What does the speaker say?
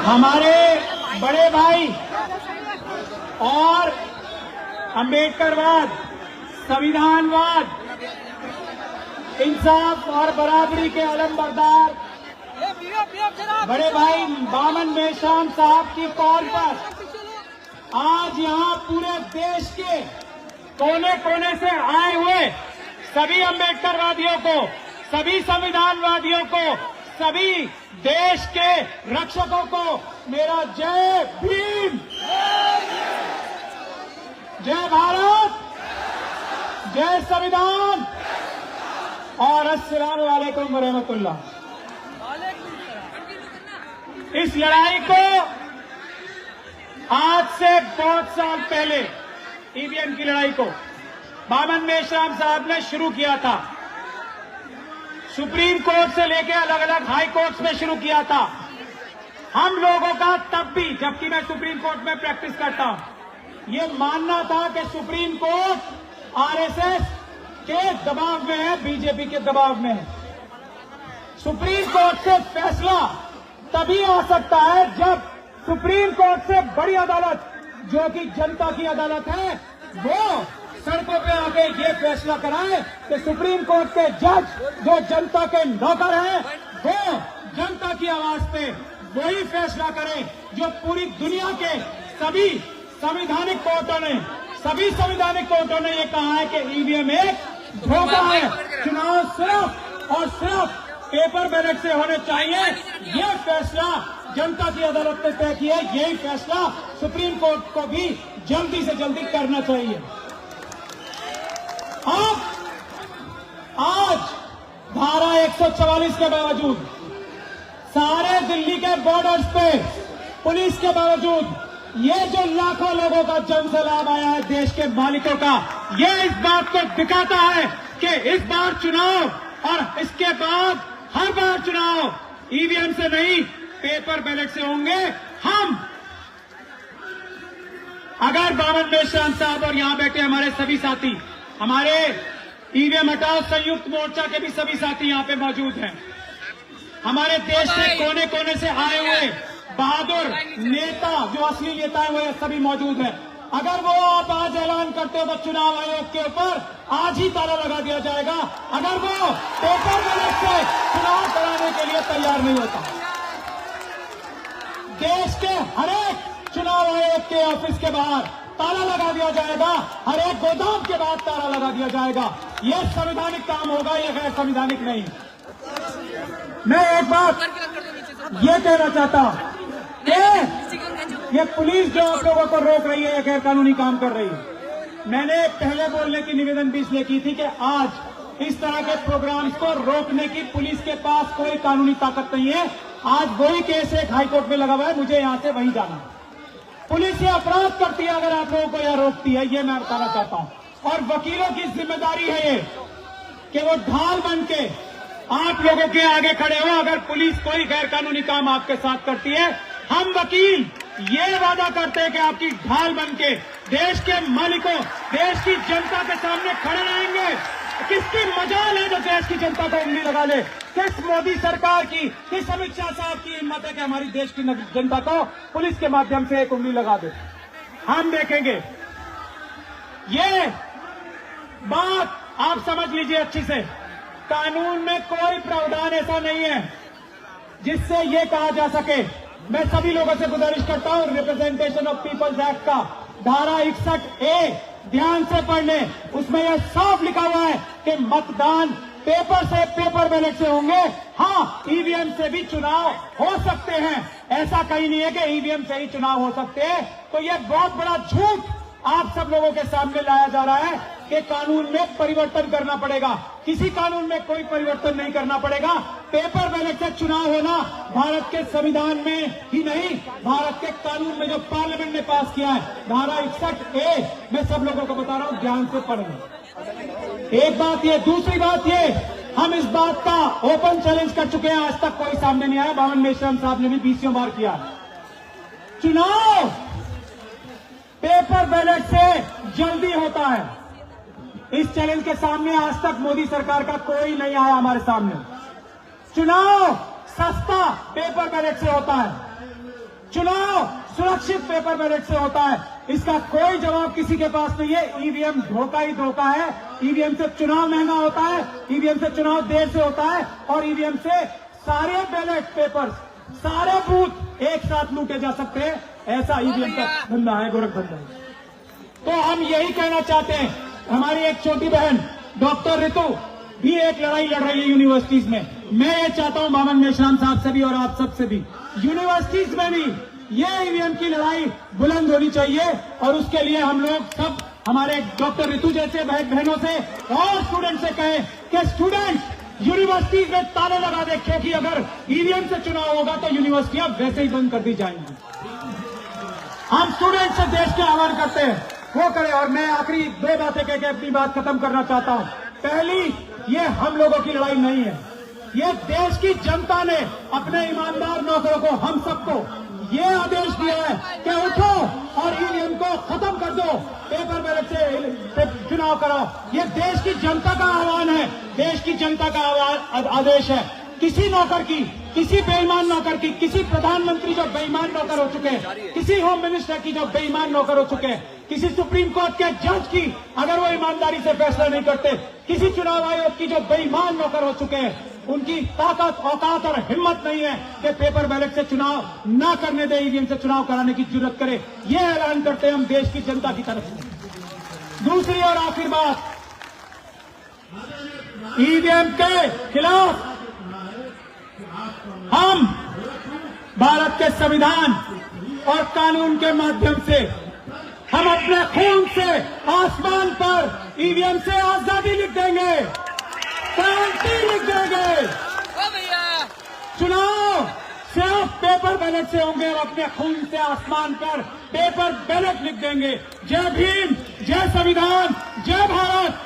हमारे बड़े भाई और अंबेडकरवाद, संविधानवाद, इंसाफ और बराबरी के अलमबरदार बड़े भाई बामन मेश्राम साहब की कॉल पर आज यहाँ पूरे देश के कोने कोने से आए हुए सभी अंबेडकरवादियों को, सभी संविधानवादियों को, सभी देश के रक्षकों को मेरा जय भीम, जय भारत, जय संविधान और अस्सलाम वालेकुम व रहमतुल्लाह। इस लड़ाई को आज से बहुत साल पहले ईवीएम की लड़ाई को बामन मेश्राम साहब ने शुरू किया था। सुप्रीम कोर्ट से लेकर अलग अलग हाई कोर्ट में शुरू किया था। हम लोगों का तब भी, जबकि मैं सुप्रीम कोर्ट में प्रैक्टिस करता हूं, ये मानना था कि सुप्रीम कोर्ट आरएसएस के दबाव में है, बीजेपी के दबाव में है। सुप्रीम कोर्ट से फैसला तभी आ सकता है जब सुप्रीम कोर्ट से बड़ी अदालत, जो कि जनता की अदालत है, वो सड़कों पे आके ये फैसला कराए कि सुप्रीम कोर्ट के जज, जो जनता के नौकर हैं, वो जनता की आवाज पे वही फैसला करें जो पूरी दुनिया के सभी संवैधानिक कोर्टों ने ये कहा है कि ईवीएम एक धोखा है। चुनाव सिर्फ और सिर्फ पेपर बैलेट से होने चाहिए। ये फैसला जनता की अदालत ने तय किया। यही फैसला सुप्रीम कोर्ट को भी जल्दी से जल्दी करना चाहिए। आज धारा 144 के बावजूद, सारे दिल्ली के बॉर्डर्स पे पुलिस के बावजूद, ये जो लाखों लोगों का जन सैलाब आया है देश के मालिकों का, ये इस बात को दिखाता है कि इस बार चुनाव और इसके बाद हर बार चुनाव ईवीएम से नहीं, पेपर बैलेट से होंगे। हम अगर बामन मेश्राम साहब और यहां बैठे हमारे सभी साथी, हमारे ईवीएम हटाओ संयुक्त मोर्चा के भी सभी साथी यहां पे मौजूद हैं, हमारे देश के कोने कोने से आए हुए बहादुर नेता, जो असली नेता है, वो सभी मौजूद हैं। अगर वो आप आज ऐलान करते हो तो चुनाव आयोग के ऊपर आज ही ताला लगा दिया जाएगा, अगर वो पेपर बैलेट से चुनाव कराने के लिए तैयार नहीं होता। देश के हर एक चुनाव आयोग के ऑफिस के बाहर ताला लगा दिया जाएगा, हर एक गोदाम के बाद ताला लगा दिया जाएगा। ये संवैधानिक काम होगा, ये गैर संवैधानिक नहीं। मैं एक बात ये कहना चाहता हूं कि ये पुलिस जो आप लोगों को रोक रही है, ये गैर कानूनी काम कर रही है। मैंने पहले बोलने की निवेदन भी इसलिए की थी कि आज इस तरह के प्रोग्राम्स को रोकने की पुलिस के पास कोई कानूनी ताकत नहीं है। आज वही केस एक हाईकोर्ट में लगा हुआ है, मुझे यहां से वहीं जाना है। पुलिस ये अपराध करती है अगर आप लोगों को यह रोकती है, ये मैं बताना चाहता हूं। और वकीलों की जिम्मेदारी है ये कि वो ढाल बन के आप लोगों के आगे खड़े हो। अगर पुलिस कोई गैर कानूनी काम आपके साथ करती है, हम वकील ये वादा करते हैं कि आपकी ढाल बन के देश के मालिकों, देश की जनता के सामने खड़े रहेंगे। किसकी मजाल है जो देश की जनता को उंगली लगा ले? किस मोदी सरकार की, किस अमित शाह साहब की हिम्मत है कि हमारी देश की जनता को पुलिस के माध्यम से एक उंगली लगा दे? हम देखेंगे। ये बात आप समझ लीजिए अच्छी से, कानून में कोई प्रावधान ऐसा नहीं है जिससे ये कहा जा सके। मैं सभी लोगों से गुजारिश करता हूं, रिप्रेजेंटेशन ऑफ पीपल्स एक्ट का धारा 61A ध्यान से पढ़ लें। उसमें यह साफ लिखा हुआ है कि मतदान पेपर से, पेपर बैलेट से होंगे। हाँ, ईवीएम से भी चुनाव हो सकते हैं, ऐसा कहीं नहीं है कि ईवीएम से ही चुनाव हो सकते हैं। तो यह बहुत बड़ा झूठ आप सब लोगों के सामने लाया जा रहा है कि कानून में परिवर्तन करना पड़ेगा। किसी कानून में कोई परिवर्तन नहीं करना पड़ेगा। पेपर बैलेट से चुनाव होना भारत के संविधान में ही नहीं, भारत के कानून में जो पार्लियामेंट ने पास किया है, धारा 61A, मैं सब लोगों को बता रहा हूं, ध्यान से पढ़ें। एक बात ये, दूसरी बात ये, हम इस बात का ओपन चैलेंज कर चुके हैं, आज तक कोई सामने नहीं आया। बामन मेश्राम साहब ने भी 20 बार किया। चुनाव पेपर बैलेट से जल्दी होता है। इस चैलेंज के सामने आज तक मोदी सरकार का कोई नहीं आया हमारे सामने। चुनाव सस्ता पेपर बैलेट से होता है, चुनाव सुरक्षित पेपर बैलेट से होता है, इसका कोई जवाब किसी के पास नहीं है। ईवीएम धोखा ही धोखा है। ईवीएम से चुनाव महंगा होता है, ईवीएम से चुनाव देर से होता है, और ईवीएम से सारे बैलेट पेपर्स, सारे बूथ एक साथ लूटे जा सकते हैं। ऐसा ईवीएम का धंधा है, गोरख धंधा है। तो हम यही कहना चाहते हैं, हमारी एक छोटी बहन डॉक्टर ऋतु भी एक लड़ाई लड़ रही है यूनिवर्सिटीज में। मैं ये चाहता हूं मामन मेश्राम साहब से भी और आप सब से भी, यूनिवर्सिटीज में भी ये ईवीएम की लड़ाई बुलंद होनी चाहिए। और उसके लिए हम लोग सब हमारे डॉक्टर ऋतु जैसे बहनों से और स्टूडेंट से कहें कि स्टूडेंट यूनिवर्सिटीज में ताले लगा दे, क्योंकि अगर ईवीएम से चुनाव होगा तो यूनिवर्सिटियां वैसे ही बंद कर दी जाएंगी। हम स्टूडेंट से देश के आह्वान करते हैं वो करें। और मैं आखिरी दो बातें कहकर अपनी बात खत्म करना चाहता हूं। पहली, ये हम लोगों की लड़ाई नहीं है, ये देश की जनता ने अपने ईमानदार नौकरों को, हम सबको ये आदेश दिया है कि उठो और ईवीएम को खत्म कर दो, पेपर बैलेट से चुनाव कराओ। ये देश की जनता का आह्वान है, देश की जनता का आदेश है। किसी नौकर की, किसी बेईमान नौकर की, किसी प्रधानमंत्री जो बेईमान नौकर हो चुके हैं, किसी होम मिनिस्टर की जो बेईमान नौकर हो चुके हैं, किसी सुप्रीम कोर्ट के जज की अगर वो ईमानदारी से फैसला नहीं करते, किसी चुनाव आयोग की जो बेईमान नौकर हो चुके हैं, उनकी ताकत, औकात और हिम्मत नहीं है कि पेपर बैलेट से चुनाव न करने दे, ईवीएम से चुनाव कराने की जरूरत करे। ये ऐलान करते हैं हम देश की जनता की तरफ से। दूसरी और आखिरी बात, ईवीएम के खिलाफ हम भारत के संविधान और कानून के माध्यम से, हम अपने खून से आसमान पर ईवीएम से आजादी लिख देंगे, क्रांति लिख देंगे। चुनाव सिर्फ पेपर बैलेट से होंगे और अपने खून से आसमान पर पेपर बैलेट लिख देंगे। जय भीम, जय संविधान, जय भारत।